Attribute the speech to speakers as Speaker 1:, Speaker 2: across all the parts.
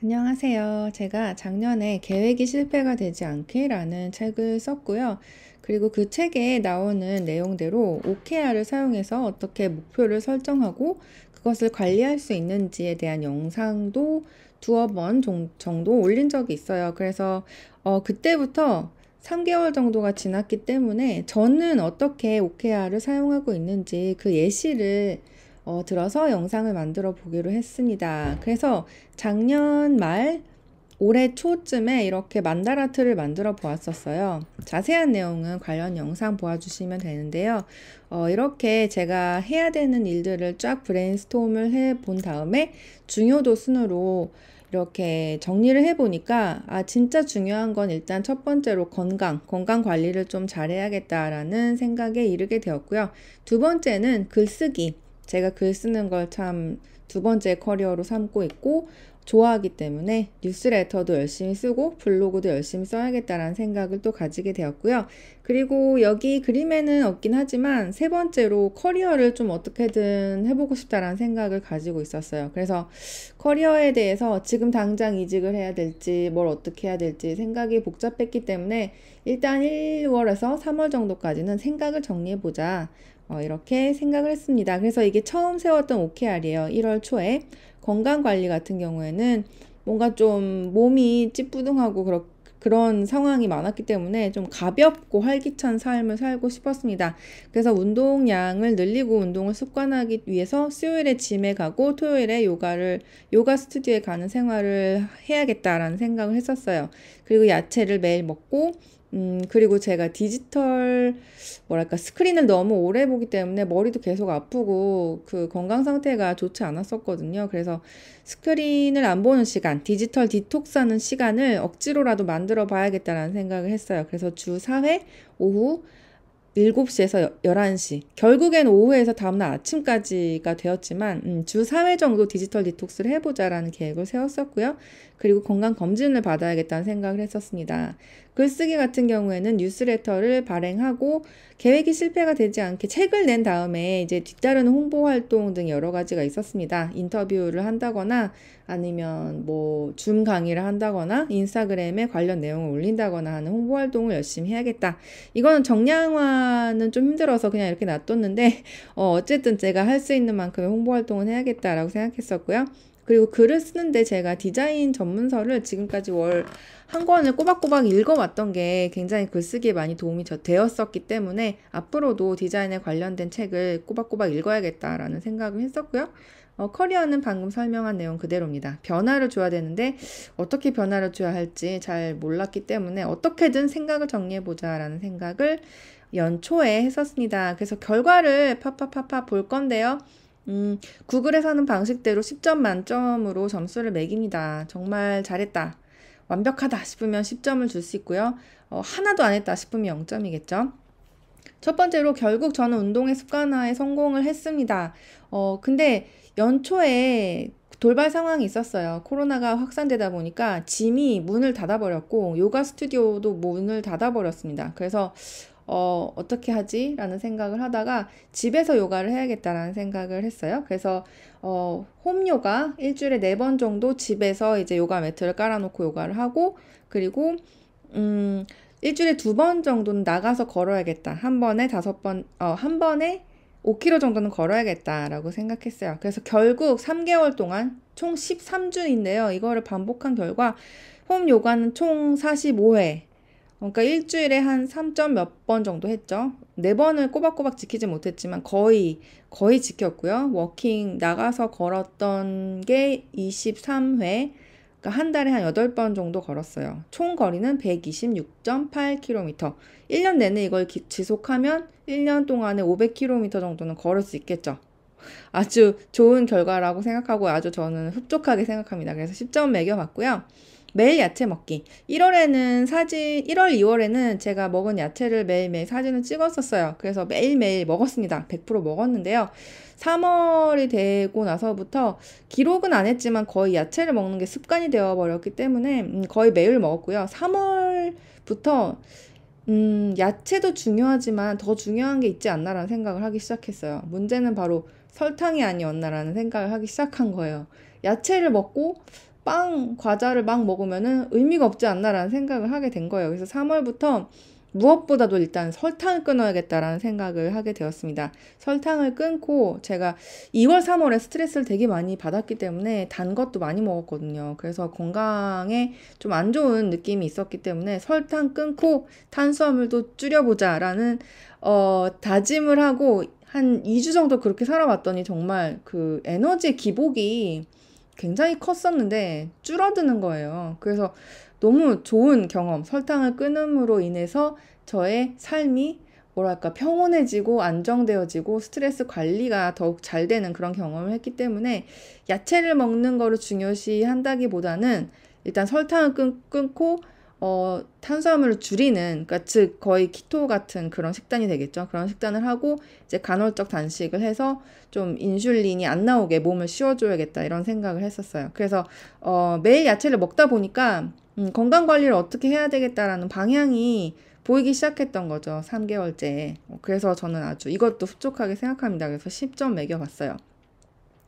Speaker 1: 안녕하세요. 제가 작년에 계획이 실패가 되지 않게 라는 책을 썼고요. 그리고 그 책에 나오는 내용대로 OKR을 사용해서 어떻게 목표를 설정하고 그것을 관리할 수 있는지에 대한 영상도 두어 번 정도 올린 적이 있어요. 그래서 그때부터 3개월 정도가 지났기 때문에 저는 어떻게 OKR을 사용하고 있는지 그 예시를 들어서 영상을 만들어 보기로 했습니다. 그래서 작년 말 올해 초쯤에 이렇게 만다라트를 만들어 보았었어요. 자세한 내용은 관련 영상 보아주시면 되는데요. 이렇게 제가 해야 되는 일들을 쫙 브레인스토음을 해 본 다음에 중요도 순으로 이렇게 정리를 해보니까 진짜 중요한 건 일단 첫 번째로 건강 관리를 좀 잘해야겠다라는 생각에 이르게 되었고요. 두 번째는 글쓰기. 제가 글 쓰는 걸 참 두 번째 커리어로 삼고 있고 좋아하기 때문에 뉴스레터도 열심히 쓰고 블로그도 열심히 써야겠다라는 생각을 또 가지게 되었고요. 그리고 여기 그림에는 없긴 하지만 세 번째로 커리어를 좀 어떻게든 해보고 싶다라는 생각을 가지고 있었어요. 그래서 커리어에 대해서 지금 당장 이직을 해야 될지 뭘 어떻게 해야 될지 생각이 복잡했기 때문에 일단 1월에서 3월 정도까지는 생각을 정리해보자. 이렇게 생각을 했습니다. 그래서 이게 처음 세웠던 OKR이에요. 1월 초에. 건강관리 같은 경우에는 뭔가 좀 몸이 찌뿌둥하고 그런 상황이 많았기 때문에 좀 가볍고 활기찬 삶을 살고 싶었습니다. 그래서 운동량을 늘리고 운동을 습관하기 위해서 수요일에 짐에 가고 토요일에 요가 스튜디오에 가는 생활을 해야겠다라는 생각을 했었어요. 그리고 야채를 매일 먹고 그리고 제가 스크린을 너무 오래 보기 때문에 머리도 계속 아프고 그 건강 상태가 좋지 않았었거든요. 그래서 스크린을 안 보는 시간, 디지털 디톡스하는 시간을 억지로라도 만들어 봐야겠다라는 생각을 했어요. 그래서 주 4회 오후 7시에서 11시. 결국엔 오후에서 다음날 아침까지가 되었지만, 주 4회 정도 디지털 디톡스를 해보자라는 계획을 세웠었고요. 그리고 건강검진을 받아야겠다는 생각을 했었습니다. 글쓰기 같은 경우에는 뉴스레터를 발행하고 계획이 실패가 되지 않게 책을 낸 다음에 이제 뒤따르는 홍보 활동 등 여러 가지가 있었습니다. 인터뷰를 한다거나 아니면 줌 강의를 한다거나 인스타그램에 관련 내용을 올린다거나 하는 홍보 활동을 열심히 해야겠다. 이거는 정량화는 좀 힘들어서 그냥 이렇게 놔뒀는데 어쨌든 제가 할 수 있는 만큼의 홍보 활동은 해야겠다라고 생각했었고요. 그리고 글을 쓰는데 제가 디자인 전문서를 지금까지 월 한 권을 꼬박꼬박 읽어왔던 게 굉장히 글쓰기에 많이 도움이 되었었기 때문에 앞으로도 디자인에 관련된 책을 꼬박꼬박 읽어야겠다라는 생각을 했었고요. 커리어는 방금 설명한 내용 그대로입니다. 변화를 줘야 되는데 어떻게 변화를 줘야 할지 잘 몰랐기 때문에 어떻게든 생각을 정리해보자라는 생각을 연초에 했었습니다. 그래서 결과를 파파파파 볼 건데요. 구글에서 하는 방식대로 10점 만점으로 점수를 매깁니다. 정말 잘했다. 완벽하다 싶으면 10점을 줄 수 있고요. 하나도 안 했다 싶으면 0점이겠죠. 첫 번째로 결국 저는 운동의 습관화에 성공을 했습니다. 근데 연초에 돌발 상황이 있었어요. 코로나가 확산되다 보니까 짐이 문을 닫아버렸고 요가 스튜디오도 문을 닫아버렸습니다. 그래서 어떻게 하지? 라는 생각을 하다가 집에서 요가를 해야겠다라는 생각을 했어요. 그래서 홈 요가 일주일에 4번 정도 집에서 이제 요가 매트를 깔아놓고 요가를 하고 그리고 일주일에 2번 정도는 나가서 걸어야겠다. 한 번에 5km 정도는 걸어야겠다라고 생각했어요. 그래서 결국 3개월 동안 총 13주인데요. 이거를 반복한 결과 홈 요가는 총 45회. 그러니까 일주일에 한 3점 몇 번 정도 했죠. 4번을 꼬박꼬박 지키지 못했지만 거의 지켰고요. 워킹 나가서 걸었던 게 23회. 그러니까 한 달에 한 8번 정도 걸었어요. 총 거리는 126.8km. 1년 내내 이걸 지속하면 1년 동안에 500km 정도는 걸을 수 있겠죠. 아주 좋은 결과라고 생각하고 아주 저는 흡족하게 생각합니다. 그래서 10점 매겨봤고요. 매일 야채 먹기. 1월, 2월에는 제가 먹은 야채를 매일매일 사진을 찍었었어요. 그래서 매일매일 먹었습니다. 100% 먹었는데요. 3월이 되고 나서부터 기록은 안 했지만 거의 야채를 먹는 게 습관이 되어버렸기 때문에 거의 매일 먹었고요. 3월부터 야채도 중요하지만 더 중요한 게 있지 않나라는 생각을 하기 시작했어요. 문제는 바로 설탕이 아니었나라는 생각을 하기 시작한 거예요. 야채를 먹고 과자를 막 먹으면은 의미가 없지 않나라는 생각을 하게 된 거예요. 그래서 3월부터 무엇보다도 일단 설탕을 끊어야겠다라는 생각을 하게 되었습니다. 설탕을 끊고 제가 2월, 3월에 스트레스를 되게 많이 받았기 때문에 단 것도 많이 먹었거든요. 그래서 건강에 좀 안 좋은 느낌이 있었기 때문에 설탕 끊고 탄수화물도 줄여보자라는 다짐을 하고 한 2주 정도 그렇게 살아왔더니 정말 그 에너지 기복이 굉장히 컸었는데 줄어드는 거예요. 그래서 너무 좋은 경험, 설탕을 끊음으로 인해서 저의 삶이 뭐랄까 평온해지고 안정되어지고 스트레스 관리가 더욱 잘 되는 그런 경험을 했기 때문에 야채를 먹는 거를 중요시 한다기보다는 일단 설탕을 끊고 탄수화물을 줄이는, 그러니까 즉 거의 키토 같은 그런 식단이 되겠죠. 그런 식단을 하고 이제 간헐적 단식을 해서 좀 인슐린이 안 나오게 몸을 씌워줘야겠다 이런 생각을 했었어요. 그래서 매일 야채를 먹다 보니까 건강 관리를 어떻게 해야 되겠다라는 방향이 보이기 시작했던 거죠. 3개월째. 그래서 저는 아주 이것도 흡족하게 생각합니다. 그래서 10점 매겨봤어요.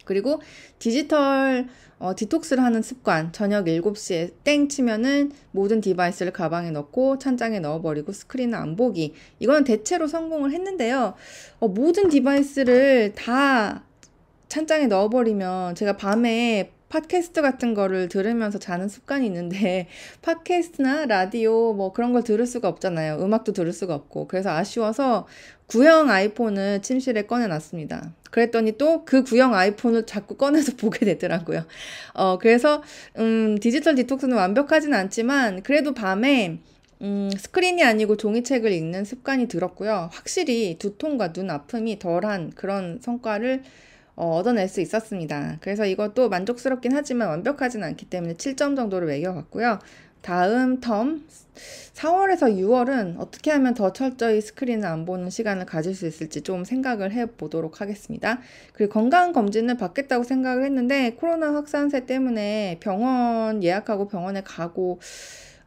Speaker 1: 그리고 디지털 디톡스를 하는 습관, 저녁 7시에 땡 치면은 모든 디바이스를 가방에 넣고 찬장에 넣어버리고 스크린을 안 보기. 이거는 대체로 성공을 했는데요. 모든 디바이스를 다 찬장에 넣어버리면 제가 밤에 팟캐스트 같은 거를 들으면서 자는 습관이 있는데 팟캐스트나 라디오 뭐 그런 걸 들을 수가 없잖아요. 음악도 들을 수가 없고. 그래서 아쉬워서 구형 아이폰을 침실에 꺼내놨습니다. 그랬더니 또 그 구형 아이폰을 자꾸 꺼내서 보게 되더라고요. 그래서 디지털 디톡스는 완벽하진 않지만 그래도 밤에 스크린이 아니고 종이책을 읽는 습관이 들었고요. 확실히 두통과 눈 아픔이 덜한 그런 성과를 얻어낼 수 있었습니다. 그래서 이것도 만족스럽긴 하지만 완벽하진 않기 때문에 7점 정도를 매겨봤고요. 다음 텀 4월에서 6월은 어떻게 하면 더 철저히 스크린을 안 보는 시간을 가질 수 있을지 좀 생각을 해보도록 하겠습니다. 그리고 건강검진을 받겠다고 생각을 했는데 코로나 확산세 때문에 병원 예약하고 병원에 가고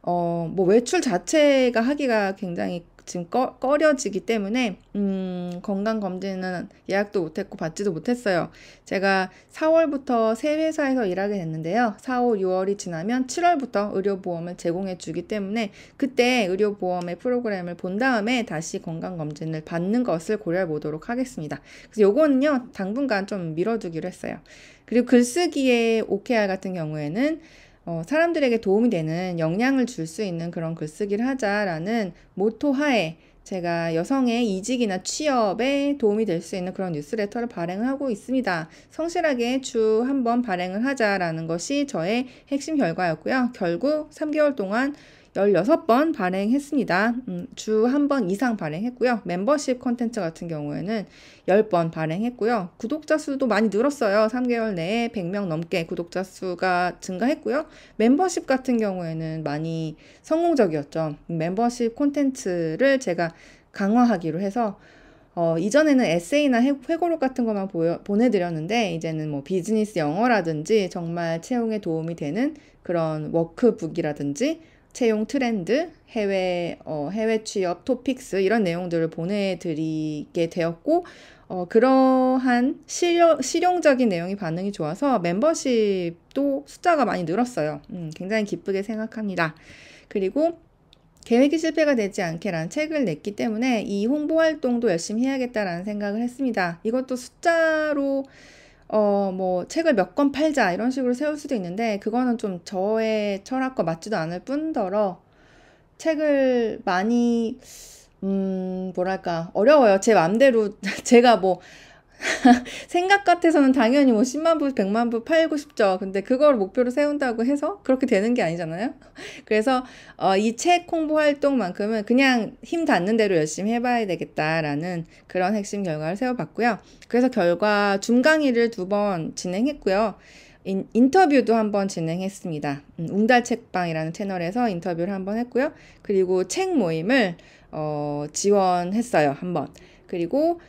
Speaker 1: 뭐 외출 자체가 하기가 굉장히 지금 꺼려지기 때문에 건강검진은 예약도 못했고 받지도 못했어요. 제가 4월부터 새 회사에서 일하게 됐는데요. 4, 5, 6월이 지나면 7월부터 의료보험을 제공해 주기 때문에 그때 의료보험의 프로그램을 본 다음에 다시 건강검진을 받는 것을 고려해 보도록 하겠습니다. 그래서 요거는요 당분간 좀 미뤄두기로 했어요. 그리고 글쓰기의 OKR 같은 경우에는 사람들에게 도움이 되는 영향을 줄 수 있는 그런 글쓰기를 하자라는 모토 하에 제가 여성의 이직이나 취업에 도움이 될 수 있는 그런 뉴스레터를 발행을 하고 있습니다. 성실하게 주 한 번 발행을 하자라는 것이 저의 핵심 결과였고요. 결국 3개월 동안 16번 발행했습니다. 주 한 번 이상 발행했고요. 멤버십 콘텐츠 같은 경우에는 10번 발행했고요. 구독자 수도 많이 늘었어요. 3개월 내에 100명 넘게 구독자 수가 증가했고요. 멤버십 같은 경우에는 많이 성공적이었죠. 멤버십 콘텐츠를 제가 강화하기로 해서 이전에는 에세이나 회고록 같은 것만 보내드렸는데 이제는 뭐 비즈니스 영어라든지 정말 채용에 도움이 되는 그런 워크북이라든지 채용 트렌드, 해외 취업 토픽스 이런 내용들을 보내드리게 되었고 그러한 실용적인 내용이 반응이 좋아서 멤버십도 숫자가 많이 늘었어요. 굉장히 기쁘게 생각합니다. 그리고 계획이 실패가 되지 않게라는 책을 냈기 때문에 이 홍보 활동도 열심히 해야겠다라는 생각을 했습니다. 이것도 숫자로 뭐 책을 몇 권 팔자 이런 식으로 세울 수도 있는데 그거는 좀 저의 철학과 맞지도 않을 뿐더러 책을 많이 뭐랄까 어려워요. 제 맘대로 제가 뭐 생각 같아서는 당연히 뭐 10만 부, 100만 부 팔고 싶죠. 근데 그걸 목표로 세운다고 해서 그렇게 되는 게 아니잖아요. 그래서 이 책 홍보 활동만큼은 그냥 힘 닿는 대로 열심히 해봐야 되겠다라는 그런 핵심 결과를 세워봤고요. 그래서 결과 줌 강의를 2번 진행했고요. 인터뷰도 한번 진행했습니다. 웅달책방이라는 채널에서 인터뷰를 한번 했고요. 그리고 책 모임을 지원했어요. 한번. 그리고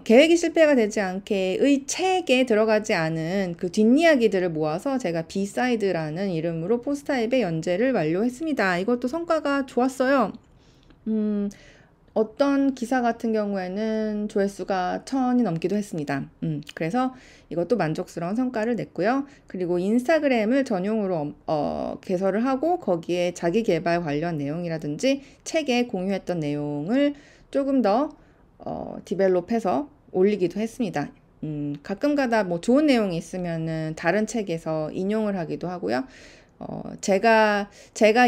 Speaker 1: 계획이 실패가 되지 않게의 책에 들어가지 않은 그 뒷이야기들을 모아서 제가 비사이드라는 이름으로 포스타입에 연재를 완료했습니다. 이것도 성과가 좋았어요. 어떤 기사 같은 경우에는 조회수가 1000이 넘기도 했습니다. 그래서 이것도 만족스러운 성과를 냈고요. 그리고 인스타그램을 전용으로 개설을 하고 거기에 자기 개발 관련 내용이라든지 책에 공유했던 내용을 조금 더 디벨롭해서 올리기도 했습니다. 가끔가다 뭐 좋은 내용이 있으면은 다른 책에서 인용을 하기도 하고요. 제가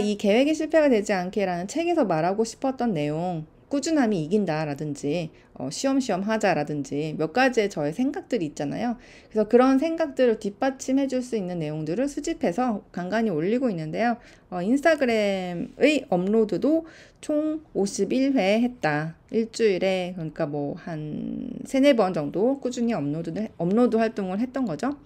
Speaker 1: 이 계획이 실패가 되지 않게라는 책에서 말하고 싶었던 내용, 꾸준함이 이긴다라든지, 쉬엄쉬엄 하자라든지 몇 가지의 저의 생각들이 있잖아요. 그래서 그런 생각들을 뒷받침해 줄 수 있는 내용들을 수집해서 간간히 올리고 있는데요. 인스타그램의 업로드도 총 51회 했다. 일주일에, 그러니까 뭐 한 3, 4번 정도 꾸준히 업로드 활동을 했던 거죠.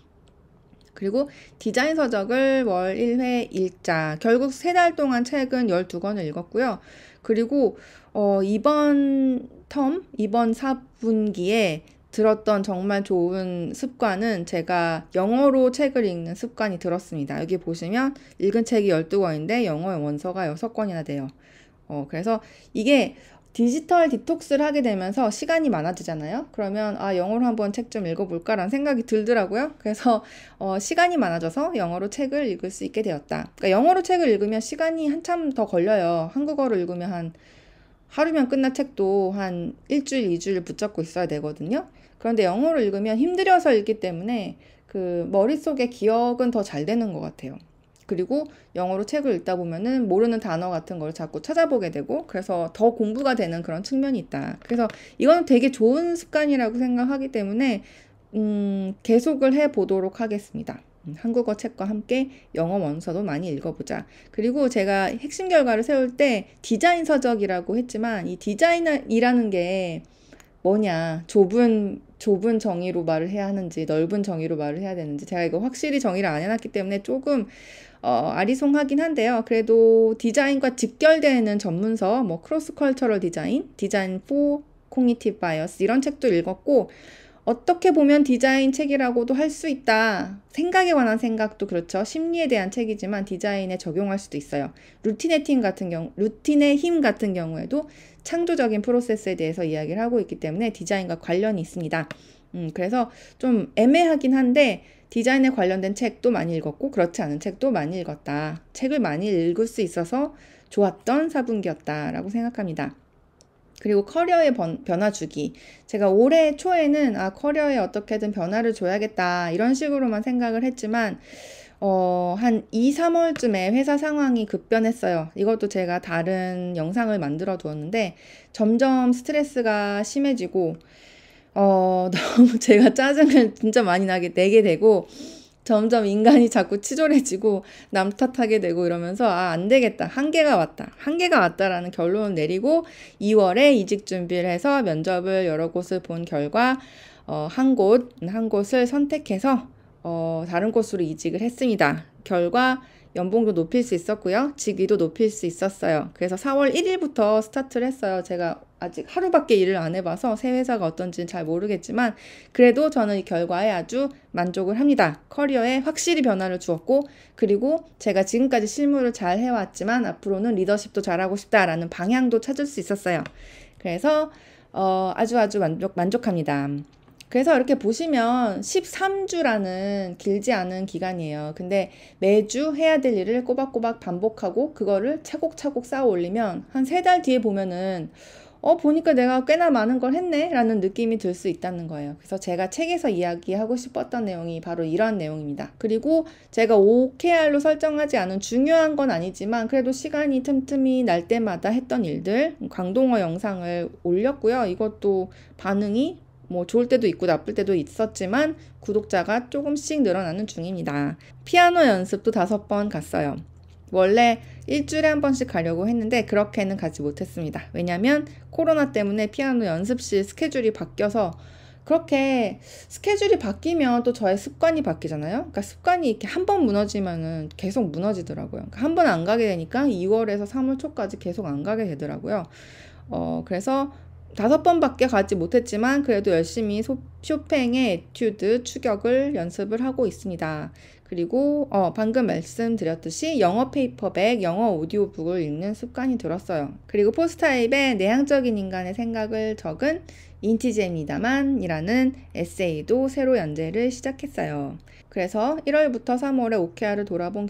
Speaker 1: 그리고 디자인 서적을 월 1회 읽자. 결국 3달 동안 책은 12권을 읽었고요. 그리고 이번 4분기에 들었던 정말 좋은 습관은 제가 영어로 책을 읽는 습관이 들었습니다. 여기 보시면 읽은 책이 12권인데 영어의 원서가 6권이나 돼요. 그래서 이게 디지털 디톡스를 하게 되면서 시간이 많아지잖아요. 그러면 영어로 한번 책 좀 읽어볼까라는 생각이 들더라고요. 그래서 시간이 많아져서 영어로 책을 읽을 수 있게 되었다. 그러니까 영어로 책을 읽으면 시간이 한참 더 걸려요. 한국어로 읽으면 한 하루면 끝날 책도 한 일주일, 2주일 붙잡고 있어야 되거든요. 그런데 영어로 읽으면 힘들어서 읽기 때문에 그 머릿속에 기억은 더 잘 되는 것 같아요. 그리고 영어로 책을 읽다 보면은 모르는 단어 같은 걸 자꾸 찾아보게 되고 그래서 더 공부가 되는 그런 측면이 있다. 그래서 이건 되게 좋은 습관이라고 생각하기 때문에 계속을 해보도록 하겠습니다. 한국어 책과 함께 영어 원서도 많이 읽어보자. 그리고 제가 핵심 결과를 세울 때 디자인 서적이라고 했지만 이 디자인이라는 게 뭐냐, 좁은 정의로 말을 해야 하는지 넓은 정의로 말을 해야 되는지 제가 이거 확실히 정의를 안 해놨기 때문에 조금 아리송하긴 한데요. 그래도 디자인과 직결되는 전문서, 뭐 크로스 컬처럴 디자인, 디자인 for cognitive bias 이런 책도 읽었고 어떻게 보면 디자인 책이라고도 할 수 있다. 생각에 관한 생각도 그렇죠. 심리에 대한 책이지만 디자인에 적용할 수도 있어요. 루틴의 힘 같은 경우에도 창조적인 프로세스에 대해서 이야기를 하고 있기 때문에 디자인과 관련이 있습니다. 그래서 좀 애매하긴 한데 디자인에 관련된 책도 많이 읽었고 그렇지 않은 책도 많이 읽었다. 책을 많이 읽을 수 있어서 좋았던 4분기였다라고 생각합니다. 그리고 커리어의 변화 주기. 제가 올해 초에는 커리어에 어떻게든 변화를 줘야겠다 이런 식으로만 생각을 했지만 한 2, 3월쯤에 회사 상황이 급변했어요. 이것도 제가 다른 영상을 만들어 두었는데 점점 스트레스가 심해지고 너무 제가 짜증을 진짜 많이 내게 되고 점점 인간이 자꾸 치졸해지고 남 탓하게 되고 이러면서 안 되겠다. 한계가 왔다라는 결론을 내리고 2월에 이직 준비를 해서 면접을 여러 곳을 본 결과 한 곳을 선택해서 다른 곳으로 이직을 했습니다. 결과 연봉도 높일 수 있었고요. 직위도 높일 수 있었어요. 그래서 4월 1일부터 스타트를 했어요. 제가 아직 하루밖에 일을 안 해봐서 새 회사가 어떤지는 잘 모르겠지만 그래도 저는 이 결과에 아주 만족을 합니다. 커리어에 확실히 변화를 주었고 그리고 제가 지금까지 실무를 잘 해왔지만 앞으로는 리더십도 잘하고 싶다라는 방향도 찾을 수 있었어요. 그래서 아주 만족합니다. 그래서 이렇게 보시면 13주라는 길지 않은 기간이에요. 근데 매주 해야 될 일을 꼬박꼬박 반복하고 그거를 차곡차곡 쌓아 올리면 한 3달 뒤에 보면은 보니까 내가 꽤나 많은 걸 했네 라는 느낌이 들 수 있다는 거예요. 그래서 제가 책에서 이야기하고 싶었던 내용이 바로 이런 내용입니다. 그리고 제가 OKR로 설정하지 않은 중요한 건 아니지만 그래도 시간이 틈틈이 날 때마다 했던 일들, 광동어 영상을 올렸고요. 이것도 반응이 뭐 좋을 때도 있고 나쁠 때도 있었지만 구독자가 조금씩 늘어나는 중입니다. 피아노 연습도 5번 갔어요. 원래 일주일에 한 번씩 가려고 했는데 그렇게는 가지 못했습니다. 왜냐면 코로나 때문에 피아노 연습실 스케줄이 바뀌어서 그렇게 스케줄이 바뀌면 또 저의 습관이 바뀌잖아요. 그러니까 습관이 이렇게 한 번 무너지면은 계속 무너지더라고요. 그러니까 한 번 안 가게 되니까 2월에서 3월 초까지 계속 안 가게 되더라고요. 그래서 5번밖에 가지 못했지만 그래도 열심히 쇼팽의 에튜드 추격을 연습을 하고 있습니다. 그리고 방금 말씀드렸듯이 영어 페이퍼백, 영어 오디오북을 읽는 습관이 들었어요. 그리고 포스타입에 내향적인 인간의 생각을 적은 인티제입니다만 이라는 에세이도 새로 연재를 시작했어요. 그래서 1월부터 3월에 OKR을 돌아본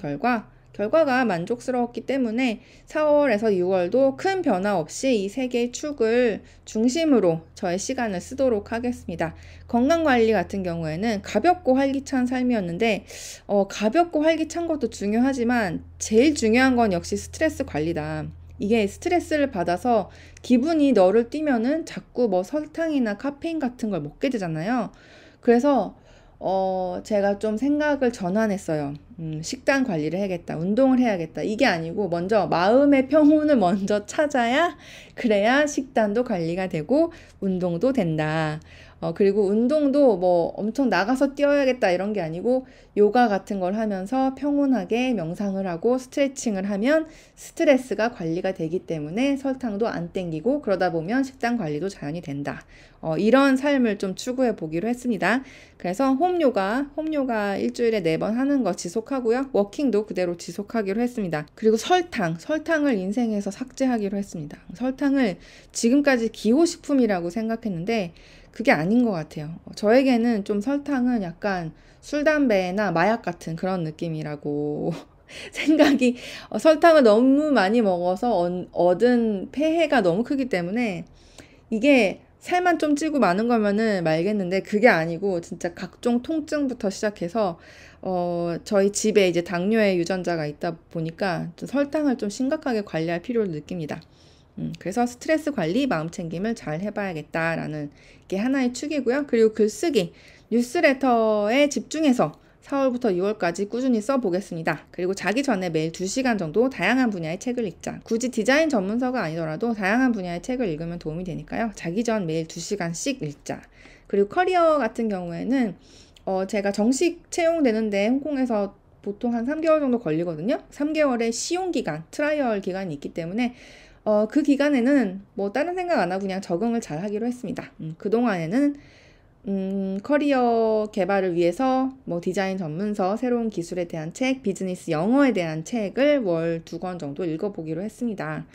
Speaker 1: 결과가 만족스러웠기 때문에 4월에서 6월도 큰 변화 없이 이 세 개의 축을 중심으로 저의 시간을 쓰도록 하겠습니다. 건강관리 같은 경우에는 가볍고 활기찬 삶이었는데 가볍고 활기찬 것도 중요하지만 제일 중요한 건 역시 스트레스 관리다. 이게 스트레스를 받아서 기분이 너를 띄면은 자꾸 뭐 설탕이나 카페인 같은 걸 먹게 되잖아요. 그래서 제가 좀 생각을 전환했어요. 식단 관리를 해야겠다. 운동을 해야겠다. 이게 아니고 먼저 마음의 평온을 먼저 찾아야 그래야 식단도 관리가 되고 운동도 된다. 그리고 운동도 뭐 엄청 나가서 뛰어야겠다 이런 게 아니고 요가 같은 걸 하면서 평온하게 명상을 하고 스트레칭을 하면 스트레스가 관리가 되기 때문에 설탕도 안 땡기고 그러다 보면 식단 관리도 자연히 된다. 이런 삶을 좀 추구해 보기로 했습니다. 그래서 홈요가 일주일에 4번 하는 거 지속하고요. 워킹도 그대로 지속하기로 했습니다. 그리고 설탕을 인생에서 삭제하기로 했습니다. 설탕을 지금까지 기호식품이라고 생각했는데 그게 아닌 것 같아요. 저에게는 좀 설탕은 약간 술, 담배나 마약 같은 그런 느낌이라고 생각이 설탕을 너무 많이 먹어서 얻은 폐해가 너무 크기 때문에 이게 살만 좀 찌고 마는 거면은 말겠는데 그게 아니고 진짜 각종 통증부터 시작해서 저희 집에 이제 당뇨의 유전자가 있다 보니까 좀 설탕을 좀 심각하게 관리할 필요를 느낍니다. 그래서 스트레스 관리, 마음 챙김을 잘 해봐야겠다라는 게 하나의 축이고요. 그리고 글쓰기, 뉴스레터에 집중해서 4월부터 6월까지 꾸준히 써보겠습니다. 그리고 자기 전에 매일 2시간 정도 다양한 분야의 책을 읽자. 굳이 디자인 전문서가 아니더라도 다양한 분야의 책을 읽으면 도움이 되니까요. 자기 전 매일 2시간씩 읽자. 그리고 커리어 같은 경우에는 제가 정식 채용되는데 홍콩에서 보통 한 3개월 정도 걸리거든요. 3개월의 시용기간, 트라이얼 기간이 있기 때문에 그 기간에는 뭐 다른 생각 안 하고 그냥 적응을 잘 하기로 했습니다. 그동안에는 커리어 개발을 위해서 뭐 디자인 전문서, 새로운 기술에 대한 책, 비즈니스 영어에 대한 책을 월 2권 정도 읽어보기로 했습니다.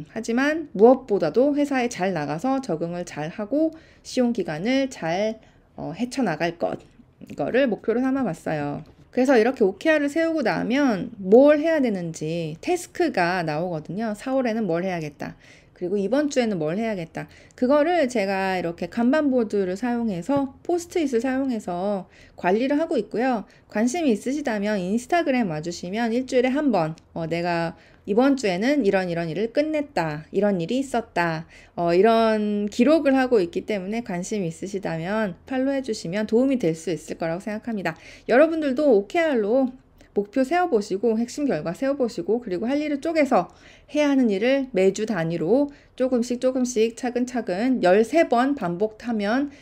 Speaker 1: 하지만 무엇보다도 회사에 잘 나가서 적응을 잘 하고 시용 기간을 잘 헤쳐나갈 이거를 목표로 삼아봤어요. 그래서 이렇게 OKR을 세우고 나면 뭘 해야 되는지 태스크가 나오거든요. 4월에는 뭘 해야겠다. 그리고 이번 주에는 뭘 해야겠다. 그거를 제가 이렇게 간반보드를 사용해서 포스트잇을 사용해서 관리를 하고 있고요. 관심이 있으시다면 인스타그램 와주시면 일주일에 한 번 내가 이번 주에는 이런 일을 끝냈다. 이런 일이 있었다. 이런 기록을 하고 있기 때문에 관심이 있으시다면 팔로우 해주시면 도움이 될 수 있을 거라고 생각합니다. 여러분들도 OKR로 목표 세워보시고 핵심 결과 세워보시고 그리고 할 일을 쪼개서 해야 하는 일을 매주 단위로 조금씩 차근차근 13번 반복하면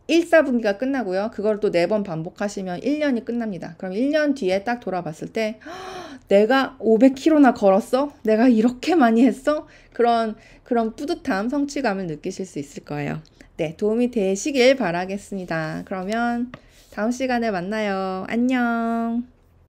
Speaker 1: 1사분기가 끝나고요. 그걸 또 4번 반복하시면 1년이 끝납니다. 그럼 1년 뒤에 딱 돌아봤을 때 내가 500km나 걸었어? 내가 이렇게 많이 했어? 그런 뿌듯함, 성취감을 느끼실 수 있을 거예요. 네, 도움이 되시길 바라겠습니다. 그러면 다음 시간에 만나요. 안녕.